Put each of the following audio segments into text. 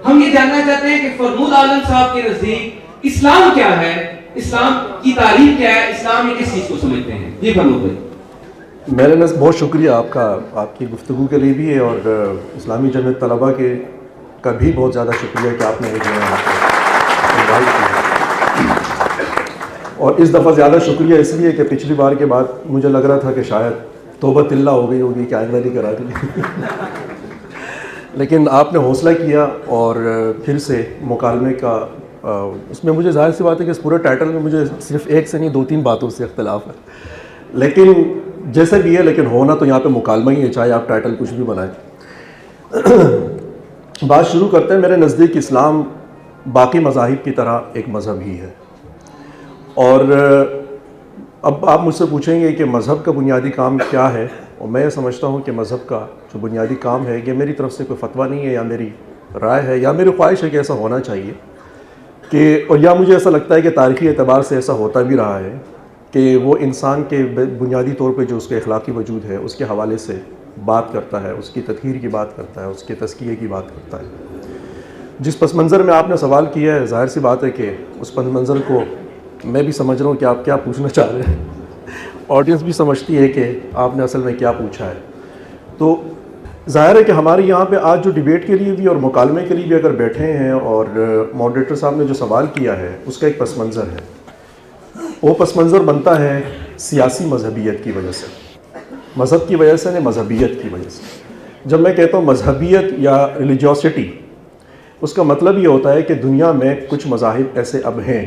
ہم یہ جاننا چاہتے ہیں کہ فرمود عالم صاحب کے نزدیک اسلام کیا ہے، اسلام کی تعریف کیا ہے، اسلام میں کس چیز کو سمجھتے ہیں؟ جی فرمود بھائی۔ میرے ناظرین بہت شکریہ آپ کا، آپ کی گفتگو کے لیے بھی ہے، اور اسلامی جمعیت طلباء کے کا بھی بہت زیادہ شکریہ کہ آپ نے انوائٹ کیا، اور اس دفعہ زیادہ شکریہ اس لیے کہ پچھلی بار کے بعد مجھے لگ رہا تھا کہ شاید توبہ اللہ ہو گئی ہوگی کہ آئندہ نہیں کرا دی لیکن آپ نے حوصلہ کیا اور پھر سے مکالمے کا اس میں مجھے ظاہر سی بات ہے کہ اس پورے ٹائٹل میں مجھے صرف ایک سے نہیں 2-3 باتوں سے اختلاف ہے، لیکن جیسے بھی ہے، لیکن ہونا تو یہاں پہ مکالمہ ہی ہے، چاہے آپ ٹائٹل کچھ بھی بنائیں۔ بات شروع کرتے ہیں۔ میرے نزدیک اسلام باقی مذاہب کی طرح ایک مذہب ہی ہے، اور اب آپ مجھ سے پوچھیں گے کہ مذہب کا بنیادی کام کیا ہے، اور میں یہ سمجھتا ہوں کہ مذہب کا جو بنیادی کام ہے، یہ میری طرف سے کوئی فتویٰ نہیں ہے یا میری رائے ہے یا میری خواہش ہے کہ ایسا ہونا چاہیے، کہ اور یا مجھے ایسا لگتا ہے کہ تاریخی اعتبار سے ایسا ہوتا بھی رہا ہے کہ وہ انسان کے بنیادی طور پہ جو اس کے اخلاقی وجود ہے اس کے حوالے سے بات کرتا ہے، اس کی تطہیر کی بات کرتا ہے، اس کے تزکیے کی بات کرتا ہے۔ جس پس منظر میں آپ نے سوال کیا ہے، ظاہر سی بات ہے کہ اس پس منظر کو میں بھی سمجھ رہا ہوں کہ آپ کیا پوچھنا چاہ رہے ہیں، آڈینس بھی سمجھتی ہے کہ آپ نے اصل میں کیا پوچھا ہے۔ تو ظاہر ہے کہ ہمارے یہاں پہ آج جو ڈیبیٹ کے لیے بھی اور مکالمے کے لیے بھی اگر بیٹھے ہیں، اور ماڈریٹر صاحب نے جو سوال کیا ہے اس کا ایک پس منظر ہے، وہ پس منظر بنتا ہے سیاسی مذہبیت کی وجہ سے، مذہب کی وجہ سے نہیں، مذہبیت کی وجہ سے۔ جب میں کہتا ہوں مذہبیت یا ریلیجیوسٹی، اس کا مطلب یہ ہوتا ہے کہ دنیا میں کچھ مذاہب ایسے اب ہیں،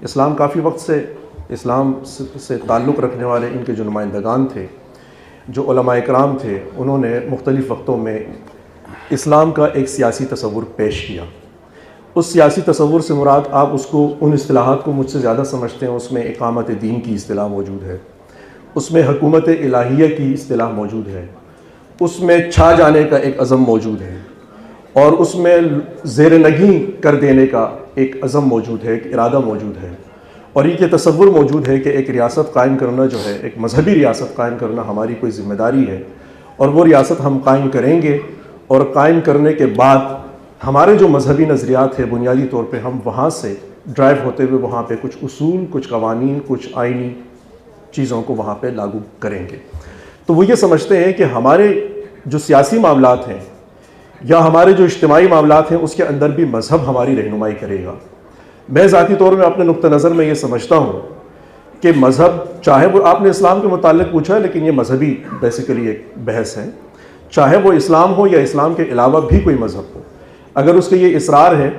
اسلام کافی وقت سے اسلام سے تعلق رکھنے والے ان کے جو نمائندگان تھے، جو علماء اکرام تھے، انہوں نے مختلف وقتوں میں اسلام کا ایک سیاسی تصور پیش کیا۔ اس سیاسی تصور سے مراد آپ اس کو ان اصطلاحات کو مجھ سے زیادہ سمجھتے ہیں، اس میں اقامت دین کی اصطلاح موجود ہے، اس میں حکومت الہیہ کی اصطلاح موجود ہے، اس میں چھا جانے کا ایک عزم موجود ہے، اور اس میں زیر نگیں کر دینے کا ایک عزم موجود ہے، ایک ارادہ موجود ہے، اور یہ تصور موجود ہے کہ ایک ریاست قائم کرنا جو ہے، ایک مذہبی ریاست قائم کرنا ہماری کوئی ذمہ داری ہے، اور وہ ریاست ہم قائم کریں گے، اور قائم کرنے کے بعد ہمارے جو مذہبی نظریات ہیں بنیادی طور پہ ہم وہاں سے ڈرائیو ہوتے ہوئے وہاں پہ کچھ اصول، کچھ قوانین، کچھ آئینی چیزوں کو وہاں پہ لاگو کریں گے۔ تو وہ یہ سمجھتے ہیں کہ ہمارے جو سیاسی معاملات ہیں یا ہمارے جو اجتماعی معاملات ہیں اس کے اندر بھی مذہب ہماری رہنمائی کرے گا۔ میں ذاتی طور میں اپنے نقطہ نظر میں یہ سمجھتا ہوں کہ مذہب، چاہے وہ آپ نے اسلام کے متعلق پوچھا ہے لیکن یہ مذہبی بیسیکلی ایک بحث ہے، چاہے وہ اسلام ہو یا اسلام کے علاوہ بھی کوئی مذہب ہو، اگر اس کا یہ اصرار ہے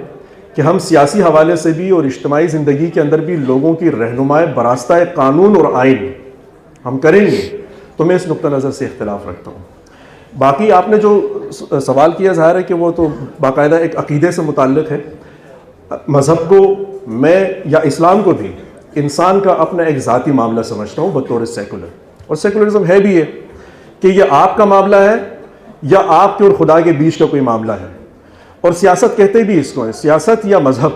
کہ ہم سیاسی حوالے سے بھی اور اجتماعی زندگی کے اندر بھی لوگوں کی رہنمائی براستہ قانون اور آئین ہم کریں گے، تو میں اس نقطہ نظر سے اختلاف رکھتا ہوں۔ باقی آپ نے جو سوال کیا، ظاہر ہے کہ وہ تو باقاعدہ ایک عقیدے سے متعلق ہے۔ مذہب کو میں یا اسلام کو بھی انسان کا اپنا ایک ذاتی معاملہ سمجھتا ہوں بطور سیکولر، اور سیکولرزم ہے بھی یہ کہ یہ آپ کا معاملہ ہے یا آپ کے اور خدا کے بیچ کا کوئی معاملہ ہے، اور سیاست کہتے بھی اس کو ہے، سیاست یا مذہب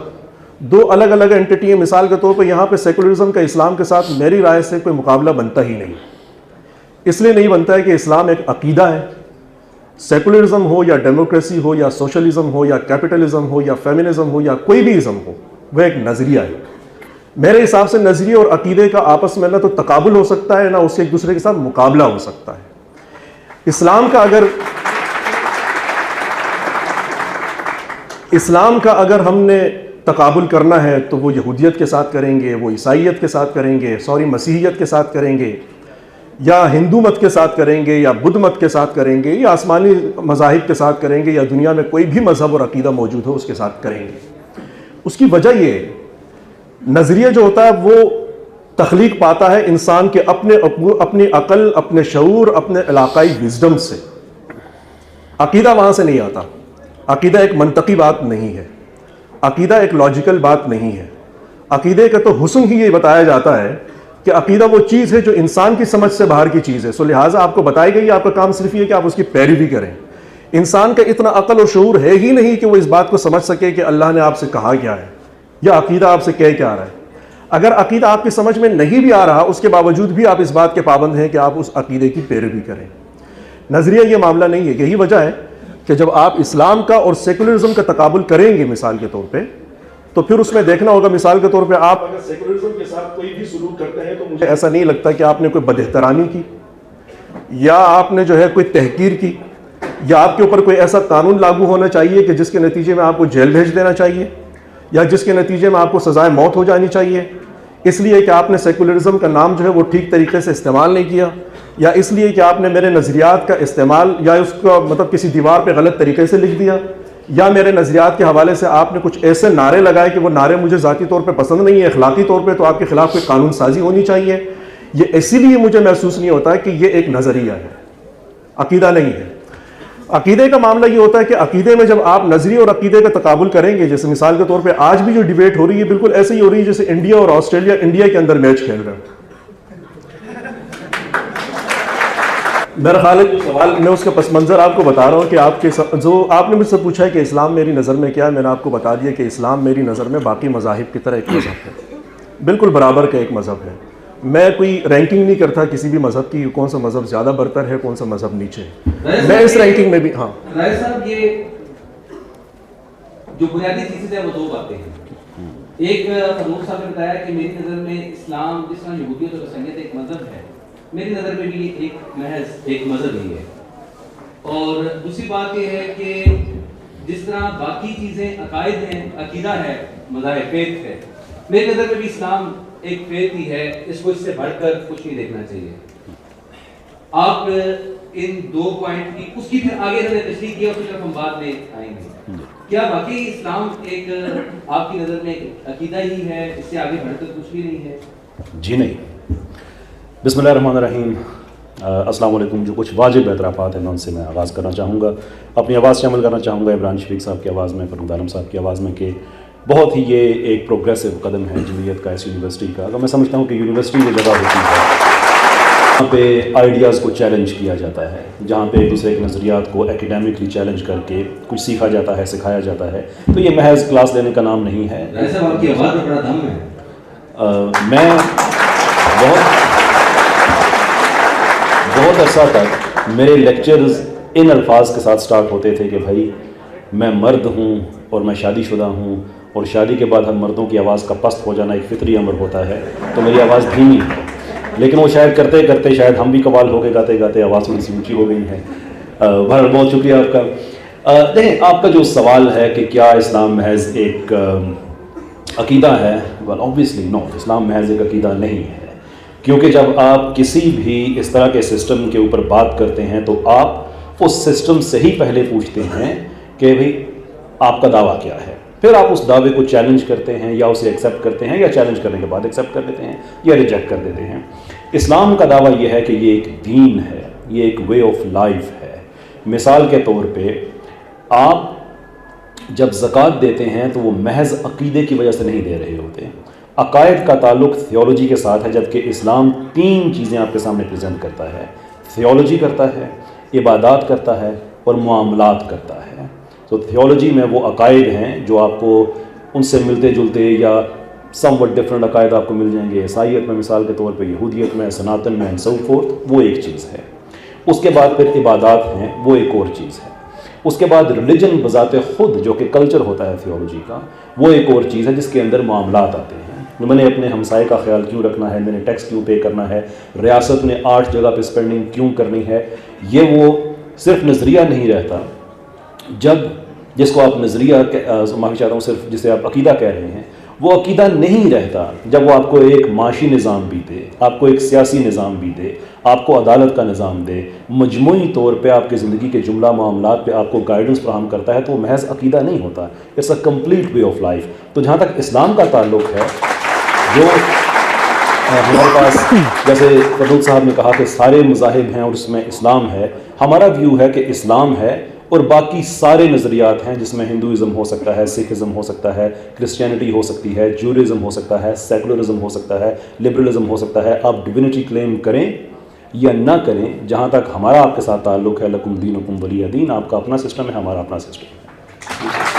دو الگ الگ اینٹی ہیں۔ مثال کے طور پر یہاں پہ سیکولرزم کا اسلام کے ساتھ میری رائے سے کوئی مقابلہ بنتا ہی نہیں، اس لیے نہیں بنتا ہے کہ اسلام ایک عقیدہ ہے۔ سیکولرزم ہو یا ڈیموکریسی ہو یا سوشلزم ہو یا کیپٹلزم ہو یا فیمنزم ہو یا کوئی بھی ازم ہو، وہ ایک نظریہ ہے۔ میرے حساب سے نظریے اور عقیدے کا آپس میں نہ تو تقابل ہو سکتا ہے، نہ اس کے ایک دوسرے کے ساتھ مقابلہ ہو سکتا ہے۔ اسلام کا اگر ہم نے تقابل کرنا ہے تو وہ یہودیت کے ساتھ کریں گے، وہ عیسائیت کے ساتھ کریں گے، مسیحیت کے ساتھ کریں گے، یا ہندو مت کے ساتھ کریں گے، یا بدھ مت کے ساتھ کریں گے، یا آسمانی مذاہب کے ساتھ کریں گے، یا دنیا میں کوئی بھی مذہب اور عقیدہ موجود ہو اس کے ساتھ کریں گے۔ اس کی وجہ یہ ہے، نظریہ جو ہوتا ہے وہ تخلیق پاتا ہے انسان کے اپنی عقل، اپنے شعور، اپنے علاقائی وزڈم سے۔ عقیدہ وہاں سے نہیں آتا۔ عقیدہ ایک منطقی بات نہیں ہے، عقیدہ ایک لاجیکل بات نہیں ہے۔ عقیدے کا تو حسن ہی یہ بتایا جاتا ہے کہ عقیدہ وہ چیز ہے جو انسان کی سمجھ سے باہر کی چیز ہے، سو لہٰذا آپ کو بتائی گئی، آپ کا کام صرف یہ کہ آپ اس کی پیروی کریں۔ انسان کا اتنا عقل اور شعور ہے ہی نہیں کہ وہ اس بات کو سمجھ سکے کہ اللہ نے آپ سے کہا کیا ہے یا عقیدہ آپ سے کہہ کیا رہا ہے۔ اگر عقیدہ آپ کی سمجھ میں نہیں بھی آ رہا، اس کے باوجود بھی آپ اس بات کے پابند ہیں کہ آپ اس عقیدے کی پیروی کریں۔ نظریہ یہ معاملہ نہیں ہے۔ یہی وجہ ہے کہ جب آپ اسلام کا اور سیکولرزم کا تقابل کریں گے مثال کے طور پہ، تو پھر اس میں دیکھنا ہوگا مثال کے طور پہ آپ اگر سیکولرزم کے ساتھ کوئی بھی سلوک کرتے ہیں تو مجھے ایسا نہیں لگتا کہ آپ نے کوئی بد احترامی کی یا آپ نے جو ہے کوئی تحقیر کی یا آپ کے اوپر کوئی ایسا قانون لاگو ہونا چاہیے کہ جس کے نتیجے میں آپ کو جیل بھیج دینا چاہیے یا جس کے نتیجے میں آپ کو سزائے موت ہو جانی چاہیے، اس لیے کہ آپ نے سیکولرزم کا نام جو ہے وہ ٹھیک طریقے سے استعمال نہیں کیا، یا اس لیے کہ آپ نے میرے نظریات کا استعمال یا اس کا مطلب کسی دیوار پہ غلط طریقے سے لکھ دیا، یا میرے نظریات کے حوالے سے آپ نے کچھ ایسے نعرے لگائے کہ وہ نعرے مجھے ذاتی طور پہ پسند نہیں ہے، اخلاقی طور پہ تو آپ کے خلاف کوئی قانون سازی ہونی چاہیے۔ یہ اسی لیے مجھے محسوس نہیں ہوتا کہ یہ ایک نظریہ ہے، عقیدہ نہیں ہے۔ عقیدے کا معاملہ یہ ہوتا ہے کہ عقیدے میں جب آپ نظریے اور عقیدے کا تقابل کریں گے، جیسے مثال کے طور پہ آج بھی جو ڈیبیٹ ہو رہی ہے بالکل ایسے ہی ہو رہی ہے جیسے انڈیا اور آسٹریلیا انڈیا کے اندر میچ کھیل رہے ہیں۔ میرا خیال ہے جو سوال میں اس کا پس منظر آپ کو بتا رہا ہوں کہ آپ کے جو آپ نے مجھ سے پوچھا ہے کہ اسلام میری نظر میں کیا ہے، میں نے آپ کو بتا دیا کہ اسلام میری نظر میں باقی مذاہب کی طرح ایک مذہب ہے، بالکل برابر کا ایک مذہب ہے۔ میں کوئی رینکنگ نہیں کرتا کسی بھی مذہب کی، کون سا مذہب زیادہ برتر ہے کون سا مذہب نیچے ہے، میں اس رینکنگ میں بھی ہاں رائے صاحب یہ جو بنیادی چیزیں ہیں وہ دو باتیں ہیں۔ ایک فرمود صاحب نے بتایا کہ میری نظر میں اسلام جس طرح یہودیت اور عیسائیت ایک مذہب ہے، میری نظر میں بھی ایک محض ایک مذہب ہی ہے۔ اور دوسری بات یہ ہے کہ جس طرح باقی چیزیں عقائد ہیں، عقیدہ ہے، مذاہب فیتھ ہے، میری نظر میں بھی اسلام ایک فیتھ ہی ہے، اس کو اس سے بڑھ کر کچھ نہیں دیکھنا چاہیے۔ آپ ان دو پوائنٹ کی اس کی پھر آگے ہم نے تشریح کیا، اس کی طرف ہم بعد میں آئیں گے۔ کیا واقعی اسلام ایک آپ کی نظر میں ایک عقیدہ ہی ہے، اس سے آگے بڑھ کر کچھ بھی نہیں ہے؟ جی نہیں۔ بسم اللہ الرحمن الرحیم۔ السلام علیکم۔ جو کچھ واجب اعترافات ہیں میں ان سے میں آغاز کرنا چاہوں گا، اپنی آواز شامل کرنا چاہوں گا عمران شفیق صاحب کی آواز میں، فرمود عالم صاحب کی آواز میں، کہ بہت ہی یہ ایک پروگریسو قدم ہے جمعیت کا اس یونیورسٹی کا۔ اگر میں سمجھتا ہوں کہ یونیورسٹی وہ جگہ ہوتی ہے جہاں پہ آئیڈیاز کو چیلنج کیا جاتا ہے، جہاں پہ ایک دوسرے کے نظریات کو ایکیڈیمکلی چیلنج کر کے کچھ سیکھا جاتا ہے، سکھایا جاتا ہے، تو یہ محض کلاس لینے کا نام نہیں ہے۔ ایسا آپ کی آواز میں بڑا دم ہے۔ میں بہت عرصہ تک میرے لیکچرز ان الفاظ کے ساتھ سٹارٹ ہوتے تھے کہ بھائی میں مرد ہوں اور میں شادی شدہ ہوں، اور شادی کے بعد ہم مردوں کی آواز کا پست ہو جانا ایک فطری امر ہوتا ہے، تو میری آواز دھیمی ہے۔ لیکن وہ شاید کرتے کرتے شاید ہم بھی قوال ہو گئے، گاتے گاتے آواز تھوڑی سی اونچی ہو گئی ہے۔ بہرحال بہت شکریہ آپ کا۔ دیکھیں، آپ کا جو سوال ہے کہ کیا اسلام محض ایک عقیدہ ہے، well obviously no، اسلام محض ایک عقیدہ نہیں ہے، کیونکہ جب آپ کسی بھی اس طرح کے سسٹم کے اوپر بات کرتے ہیں تو آپ اس سسٹم سے ہی پہلے پوچھتے ہیں کہ بھئی آپ کا دعویٰ کیا ہے، پھر آپ اس دعوے کو چیلنج کرتے ہیں یا اسے ایکسیپٹ کرتے ہیں، یا چیلنج کرنے کے بعد ایکسیپٹ کر لیتے ہیں یا ریجیکٹ کر دیتے ہیں۔ اسلام کا دعویٰ یہ ہے کہ یہ ایک دین ہے، یہ ایک وے آف لائف ہے۔ مثال کے طور پہ آپ جب زکوٰۃ دیتے ہیں تو وہ محض عقیدے کی وجہ سے نہیں دے رہے ہوتے، عقائد کا تعلق تھیولوجی کے ساتھ ہے، جبکہ اسلام تین چیزیں آپ کے سامنے پریزنٹ کرتا ہے، تھیولوجی کرتا ہے، عبادات کرتا ہے اور معاملات کرتا ہے۔ تو تھیولوجی میں وہ عقائد ہیں جو آپ کو ان سے ملتے جلتے یا سم وٹ ڈفرینٹ عقائد آپ کو مل جائیں گے، عیسائیت میں مثال کے طور پہ، یہودیت میں، سناتن میں اینڈ سو فورتھ، وہ ایک چیز ہے۔ اس کے بعد پھر عبادات ہیں، وہ ایک اور چیز ہے۔ اس کے بعد ریلیجن بذات خود جو کہ کلچر ہوتا ہے تھیولوجی کا، وہ ایک اور چیز ہے جس کے اندر معاملات آتے ہیں۔ میں نے اپنے ہمسائے کا خیال کیوں رکھنا ہے، میں نے ٹیکس کیوں پے کرنا ہے، ریاست نے 8 جگہ پہ اسپینڈنگ کیوں کرنی ہے، یہ وہ صرف نظریہ نہیں رہتا جب جس کو آپ نظریہ معافی چاہتا ہوں صرف جسے آپ عقیدہ کہہ رہے ہیں، وہ عقیدہ نہیں رہتا جب وہ آپ کو ایک معاشی نظام بھی دے، آپ کو ایک سیاسی نظام بھی دے، آپ کو عدالت کا نظام دے، مجموعی طور پہ آپ کی زندگی کے جملہ معاملات پہ آپ کو گائیڈنس فراہم کرتا ہے، تو وہ محض عقیدہ نہیں ہوتا، it's a complete way of life. تو جہاں تک اسلام کا تعلق ہے، جو ہمارے پاس جیسے فرمود صاحب نے کہا کہ سارے مذاہب ہیں اور اس میں اسلام ہے، ہمارا ویو ہے کہ اسلام ہے اور باقی سارے نظریات ہیں، جس میں ہندوازم ہو سکتا ہے، سکھ ازم ہو سکتا ہے، کرسچینٹی ہو سکتی ہے، جورزم ہو سکتا ہے، سیکولرزم ہو سکتا ہے، لبرلزم ہو سکتا ہے۔ آپ ڈیوینٹی کلیم کریں یا نہ کریں، جہاں تک ہمارا آپ کے ساتھ تعلق ہے، لکم دینکم ولی دین، آپ کا اپنا سسٹم ہے، ہمارا اپنا سسٹم ہے۔